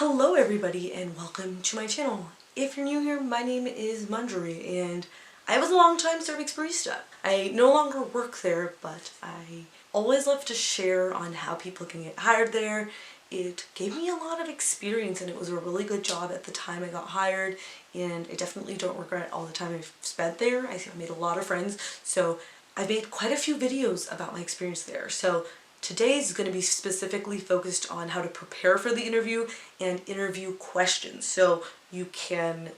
Hello everybody and welcome to my channel. If you're new here, my name is Manjari and I was a long time Starbucks barista. I no longer work there, but I always love to share on how people can get hired there. It gave me a lot of experience and it was a really good job at the time I got hired, and I definitely don't regret all the time I've spent there. I made a lot of friends, so I made quite a few videos about my experience there. So today's going to be specifically focused on how to prepare for the interview and interview questions, so you can,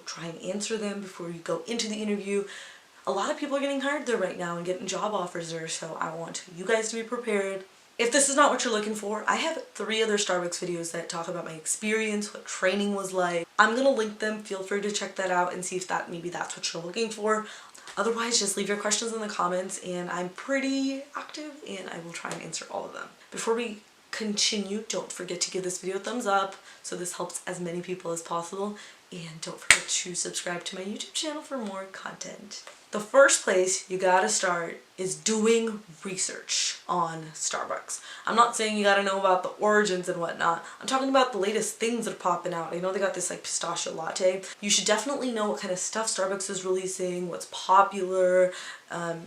try and answer them before you go into the interview. A lot of people are getting hired there right now and getting job offers there, so I want you guys to be prepared. If this is not what you're looking for, I have 3 other Starbucks videos that talk about my experience, what training was like. I'm gonna link them. Feel free to check that out and see if maybe that's what you're looking for. Otherwise, just leave your questions in the comments and I'm pretty active and I will try and answer all of them. Before we continue, don't forget to give this video a thumbs up so this helps as many people as possible, and don't forget to subscribe to my YouTube channel for more content. The first place you gotta start is doing research on Starbucks. I'm not saying you gotta know about the origins and whatnot. I'm talking about the latest things that are popping out. I know they got this like pistachio latte. You should definitely know what kind of stuff Starbucks is releasing, what's popular.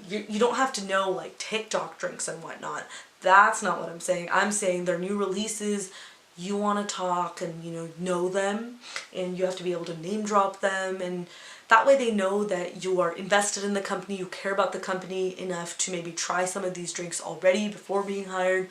You don't have to know like TikTok drinks and whatnot. That's not what I'm saying. I'm saying their new releases. You want to talk and know them, and you have to be able to name drop them, and that way they know that you are invested in the company, you care about the company enough to maybe try some of these drinks already before being hired.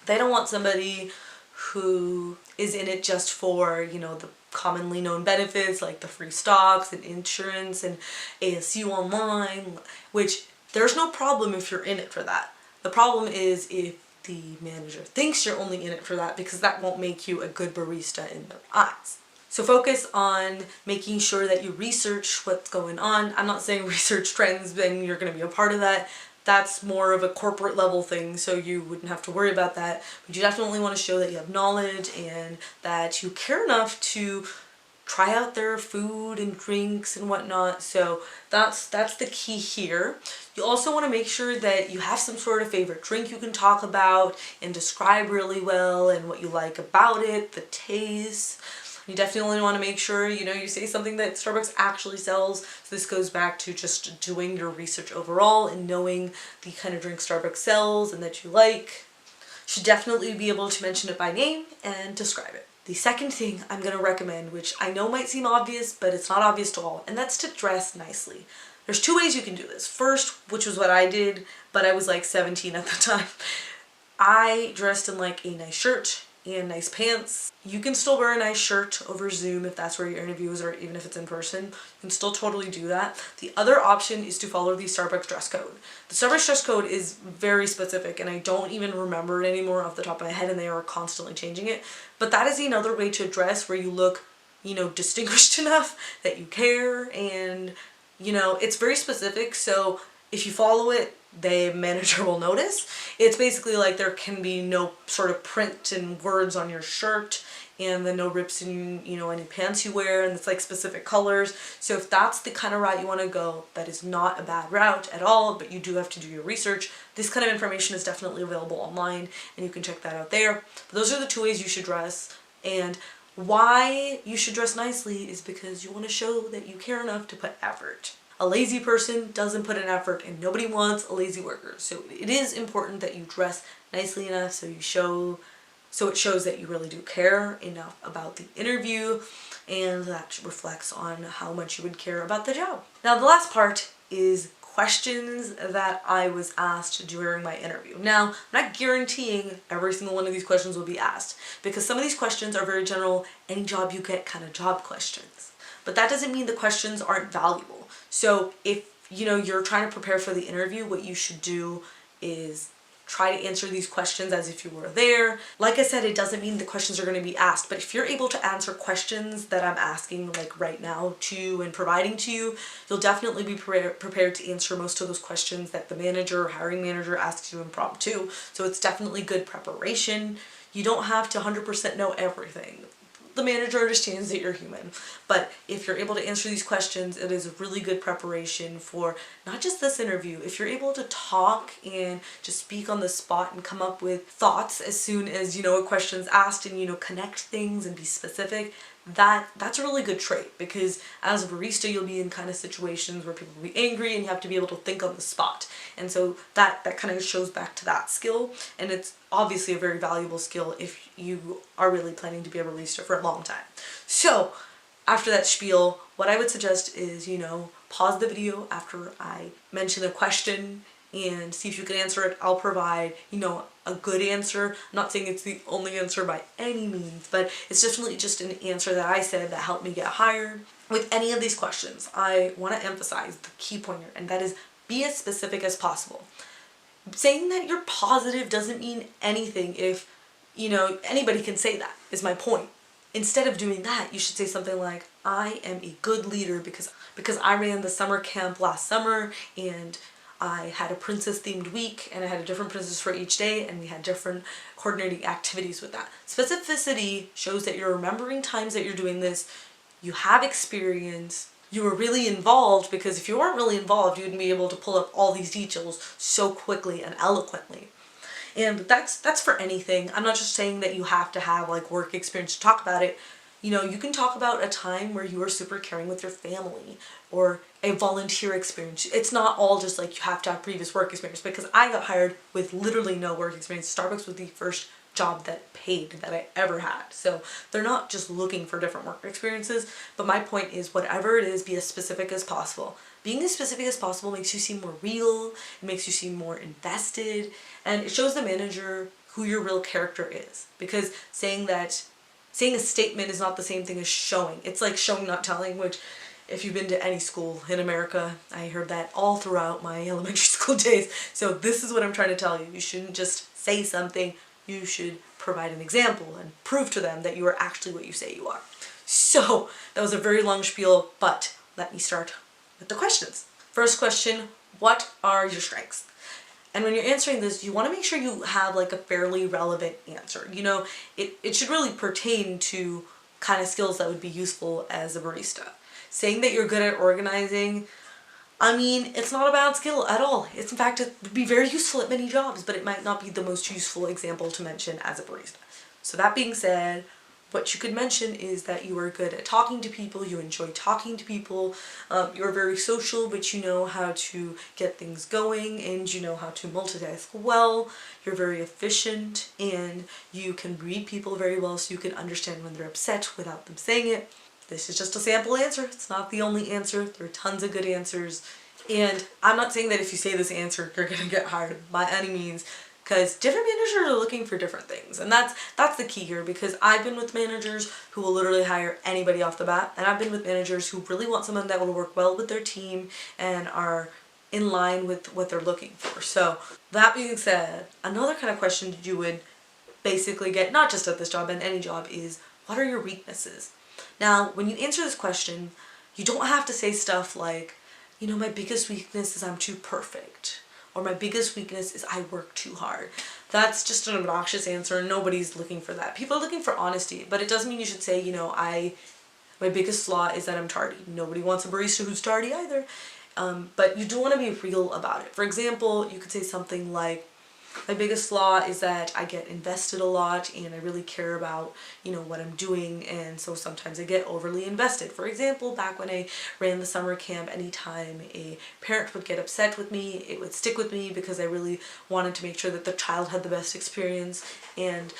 They don't want somebody who is in it just for, the commonly known benefits like the free stocks and insurance and ASU online, which there's no problem if you're in it for that. The problem is if the manager thinks you're only in it for that, because that won't make you a good barista in their eyes. So focus on making sure that you research what's going on. I'm not saying research trends and you're going to be a part of that. That's more of a corporate level thing, so you wouldn't have to worry about that. But you definitely want to show that you have knowledge and that you care enough to try out their food and drinks and whatnot. So that's the key here. You also want to make sure that you have some sort of favorite drink you can talk about and describe really well, and what you like about it, the taste. You definitely want to make sure, you say something that Starbucks actually sells. So this goes back to just doing your research overall and knowing the kind of drink Starbucks sells and that you like. You should definitely be able to mention it by name and describe it. The second thing I'm going to recommend, which I know might seem obvious, but it's not obvious to all, and that's to dress nicely. There's 2 ways you can do this. First, which was what I did, but I was like 17 at the time. I dressed in like a nice shirt and nice pants. You can still wear a nice shirt over Zoom if that's where your interview is, or even if it's in person. You can still totally do that. The other option is to follow the Starbucks dress code. The Starbucks dress code is very specific and I don't even remember it anymore off the top of my head, and they are constantly changing it. But that is another way to dress where you look, distinguished enough that you care, and it's very specific, so if you follow it, the manager will notice. It's basically like there can be no sort of print and words on your shirt, and then no rips in, any pants you wear, and it's like specific colors. So if that's the kind of route you want to go, that is not a bad route at all, but you do have to do your research. This kind of information is definitely available online, and you can check that out there. But those are the 2 ways you should dress, and why you should dress nicely is because you want to show that you care enough to put effort. A lazy person doesn't put in effort, and nobody wants a lazy worker. So it is important that you dress nicely enough so it shows that you really do care enough about the interview, and that reflects on how much you would care about the job. Now the last part is questions that I was asked during my interview. Now, I'm not guaranteeing every single one of these questions will be asked, because some of these questions are very general, any job you get kind of job questions. But that doesn't mean the questions aren't valuable. So if you're trying to prepare for the interview, what you should do is try to answer these questions as if you were there. Like I said, it doesn't mean the questions are going to be asked, but if you're able to answer questions that I'm asking like right now to you and providing to you, you'll definitely be prepared to answer most of those questions that the manager or hiring manager asks you impromptu. So it's definitely good preparation. You don't have to 100% know everything. the manager understands that you're human. But if you're able to answer these questions, it is a really good preparation for not just this interview. If you're able to talk and just speak on the spot and come up with thoughts as soon as, a question's asked and, connect things and be specific, that's a really good trait, because as a barista you'll be in kind of situations where people will be angry and you have to be able to think on the spot. And so that kind of shows back to that skill, and it's obviously a very valuable skill if you are really planning to be a barista for a long time. So after that spiel, what I would suggest is, pause the video after I mention the question and see if you can answer it. I'll provide, a good answer. I'm not saying it's the only answer by any means, but it's definitely just an answer that I said that helped me get hired. With any of these questions, I want to emphasize the key pointer, and that is be as specific as possible. Saying that you're positive doesn't mean anything if, anybody can say that, is my point. Instead of doing that, you should say something like, I am a good leader because I ran the summer camp last summer, and I had a princess themed week, and I had a different princess for each day, and we had different coordinating activities with that. Specificity shows that you're remembering times that you're doing this, you have experience, you were really involved, because if you weren't really involved, you wouldn't be able to pull up all these details so quickly and eloquently. And that's for anything. I'm not just saying that you have to have like work experience to talk about it. You can talk about a time where you were super caring with your family, or a volunteer experience. It's not all just like you have to have previous work experience, because I got hired with literally no work experience. Starbucks was the first job that paid that I ever had. So they're not just looking for different work experiences, but my point is whatever it is, be as specific as possible. Being as specific as possible makes you seem more real, it makes you seem more invested, and it shows the manager who your real character is, because saying a statement is not the same thing as showing. It's like showing, not telling, which if you've been to any school in America, I heard that all throughout my elementary school days. So this is what I'm trying to tell you. You shouldn't just say something, you should provide an example and prove to them that you are actually what you say you are. So that was a very long spiel, but let me start with the questions. First question, what are your strengths? And when you're answering this, you want to make sure you have like a fairly relevant answer. It should really pertain to kind of skills that would be useful as a barista. Saying that you're good at organizing, it's not a bad skill at all. It's in fact, it would be very useful at many jobs, but it might not be the most useful example to mention as a barista. So that being said, what you could mention is that you are good at talking to people, you enjoy talking to people, you're very social, but you know how to get things going, and you know how to multitask well, you're very efficient, and you can read people very well, so you can understand when they're upset without them saying it. This is just a sample answer, it's not the only answer, there are tons of good answers, and I'm not saying that if you say this answer, you're gonna get hired by any means, because different managers are looking for different things, and that's the key here, because I've been with managers who will literally hire anybody off the bat, and I've been with managers who really want someone that will work well with their team and are in line with what they're looking for. So that being said, another kind of question that you would basically get, not just at this job, and any job, is what are your weaknesses? Now, when you answer this question, you don't have to say stuff like, my biggest weakness is I'm too perfect, or my biggest weakness is I work too hard. That's just an obnoxious answer, and nobody's looking for that. People are looking for honesty, but it doesn't mean you should say, my biggest flaw is that I'm tardy. Nobody wants a barista who's tardy either. But you do want to be real about it. For example, you could say something like, my biggest flaw is that I get invested a lot and I really care about, what I'm doing, and so sometimes I get overly invested. For example, back when I ran the summer camp, anytime a parent would get upset with me, it would stick with me because I really wanted to make sure that the child had the best experience. And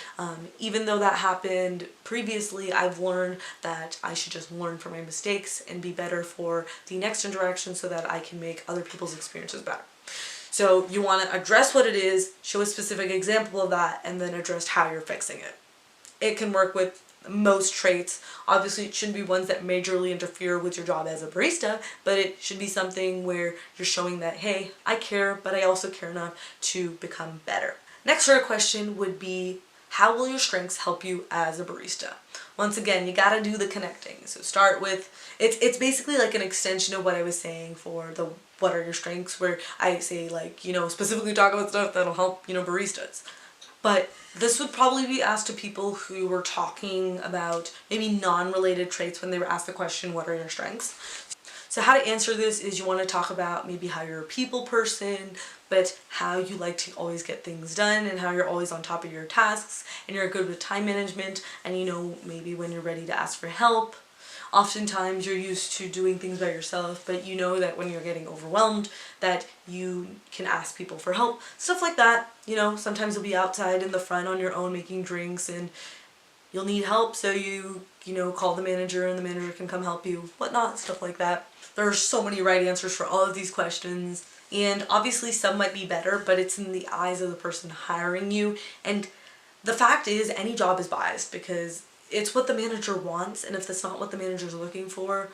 even though that happened previously, I've learned that I should just learn from my mistakes and be better for the next interaction so that I can make other people's experiences better. So you want to address what it is, show a specific example of that, and then address how you're fixing it. It can work with most traits. Obviously, it shouldn't be ones that majorly interfere with your job as a barista, but it should be something where you're showing that, hey, I care, but I also care enough to become better. Next sort of question would be, how will your strengths help you as a barista? Once again, you gotta do the connecting. So start with, it's basically like an extension of what I was saying for the what are your strengths, where I say like, specifically talk about stuff that'll help, baristas. But this would probably be asked to people who were talking about maybe non-related traits when they were asked the question, what are your strengths? So how to answer this is you want to talk about maybe how you're a people person, but how you like to always get things done and how you're always on top of your tasks and you're good with time management, and you know maybe when you're ready to ask for help. Oftentimes you're used to doing things by yourself, but you know that when you're getting overwhelmed that you can ask people for help. Stuff like that. You know, sometimes you'll be outside in the front on your own making drinks and you'll need help, so you know, call the manager and the manager can come help you, whatnot, stuff like that. There are so many right answers for all of these questions, and obviously some might be better, but it's in the eyes of the person hiring you. And the fact is, any job is biased because it's what the manager wants, and if that's not what the manager's looking for,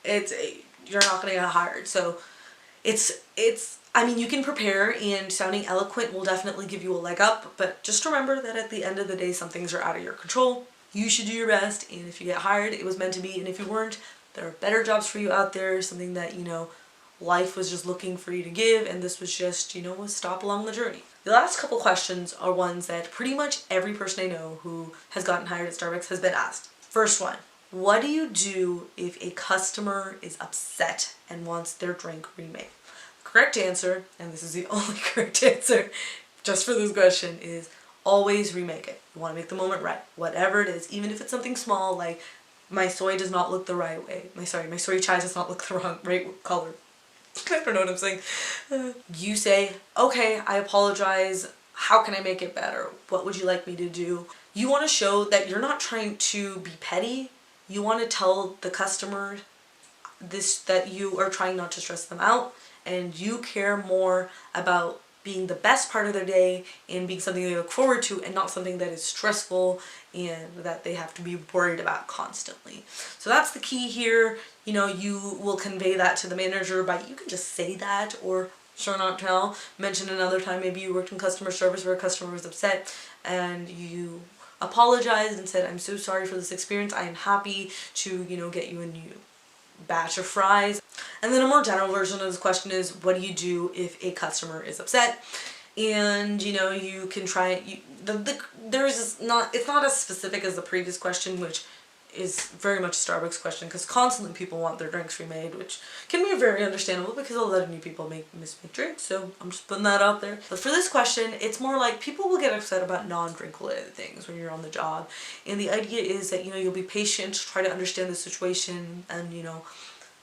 you're not gonna get hired. So I mean, you can prepare, and sounding eloquent will definitely give you a leg up, but just remember that at the end of the day, some things are out of your control. You should do your best, and if you get hired, it was meant to be, and if you weren't, there are better jobs for you out there, something that, you know, life was just looking for you to give, and this was just, you know, a stop along the journey. The last couple questions are ones that pretty much every person I know who has gotten hired at Starbucks has been asked. First one, what do you do if a customer is upset and wants their drink remade? Correct answer, and this is the only correct answer just for this question, is always remake it. You want to make the moment right. Whatever it is, even if it's something small like my soy does not look the right way. My soy chai does not look the right color. I don't know what I'm saying. You say, okay, I apologize. How can I make it better? What would you like me to do? You want to show that you're not trying to be petty. You want to tell the customer that you are trying not to stress them out, and you care more about being the best part of their day and being something they look forward to, and not something that is stressful and that they have to be worried about constantly. So that's the key here. You know, you will convey that to the manager by, you can just say that, or sure not tell. Mention another time maybe you worked in customer service where a customer was upset and you apologized and said, I'm so sorry for this experience. I am happy to, you know, get you a new batch of fries. And then a more general version of this question is, what do you do if a customer is upset? And you know, you can try it's not as specific as the previous question, which is very much a Starbucks question, because constantly people want their drinks remade, which can be very understandable because a lot of new people make drinks, so I'm just putting that out there. But for this question, it's more like people will get upset about non-drink related things when you're on the job, and the idea is that, you know, you'll be patient, try to understand the situation, and you know,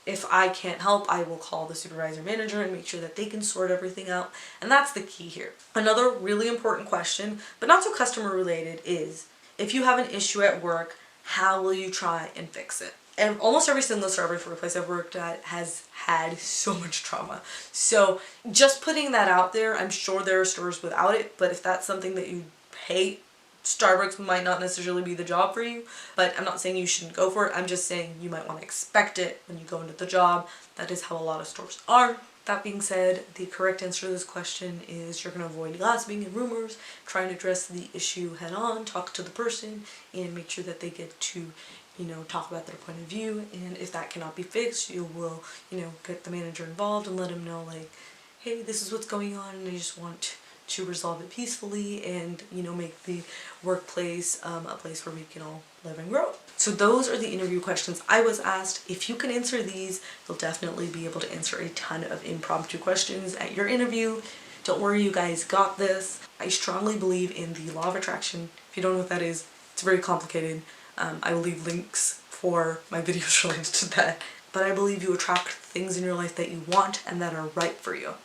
if I can't help, I will call the supervisor manager and make sure that they can sort everything out. And that's the key here. Another really important question, but not so customer related, is if you have an issue at work, how will you try and fix it? And almost every single Starbucks workplace I've worked at has had so much trauma. So just putting that out there, I'm sure there are stores without it, but if that's something that you hate, Starbucks might not necessarily be the job for you. But I'm not saying you shouldn't go for it. I'm just saying you might want to expect it when you go into the job. That is how a lot of stores are. That being said, the correct answer to this question is you're going to avoid gossiping and rumors, try and address the issue head on, talk to the person, and make sure that they get to, you know, talk about their point of view. And if that cannot be fixed, you will, you know, get the manager involved and let him know, like, hey, this is what's going on, and I just want to resolve it peacefully and, you know, make the workplace a place where we can all live and grow. So those are the interview questions I was asked. If you can answer these, you'll definitely be able to answer a ton of impromptu questions at your interview. Don't worry, you guys got this. I strongly believe in the law of attraction. If you don't know what that is, it's very complicated. I will leave links for my videos related to that. But I believe you attract things in your life that you want and that are right for you.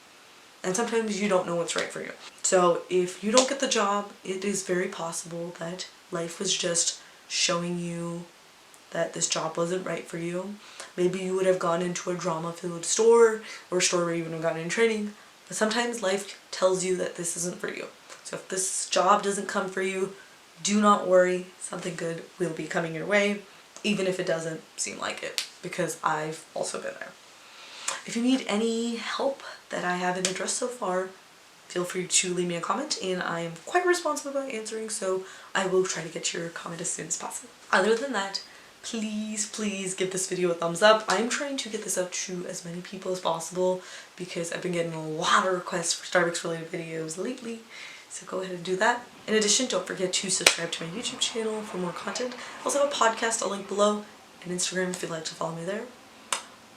And sometimes you don't know what's right for you. So if you don't get the job, it is very possible that life was just showing you that this job wasn't right for you. Maybe you would have gone into a drama-filled store, or a store where you would have gotten in training. But sometimes life tells you that this isn't for you. So if this job doesn't come for you, do not worry. Something good will be coming your way, even if it doesn't seem like it, because I've also been there. If you need any help that I haven't addressed so far, feel free to leave me a comment, and I am quite responsive about answering, so I will try to get your comment as soon as possible. Other than that, please give this video a thumbs up. I'm trying to get this out to as many people as possible because I've been getting a lot of requests for Starbucks related videos lately. So go ahead and do that. In addition, don't forget to subscribe to my YouTube channel for more content. I also have a podcast, I'll link below, and Instagram if you'd like to follow me there.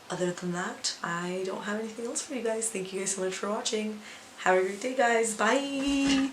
Other than that, I don't have anything else for you guys. Thank you guys so much for watching. Have a great day, guys. Bye!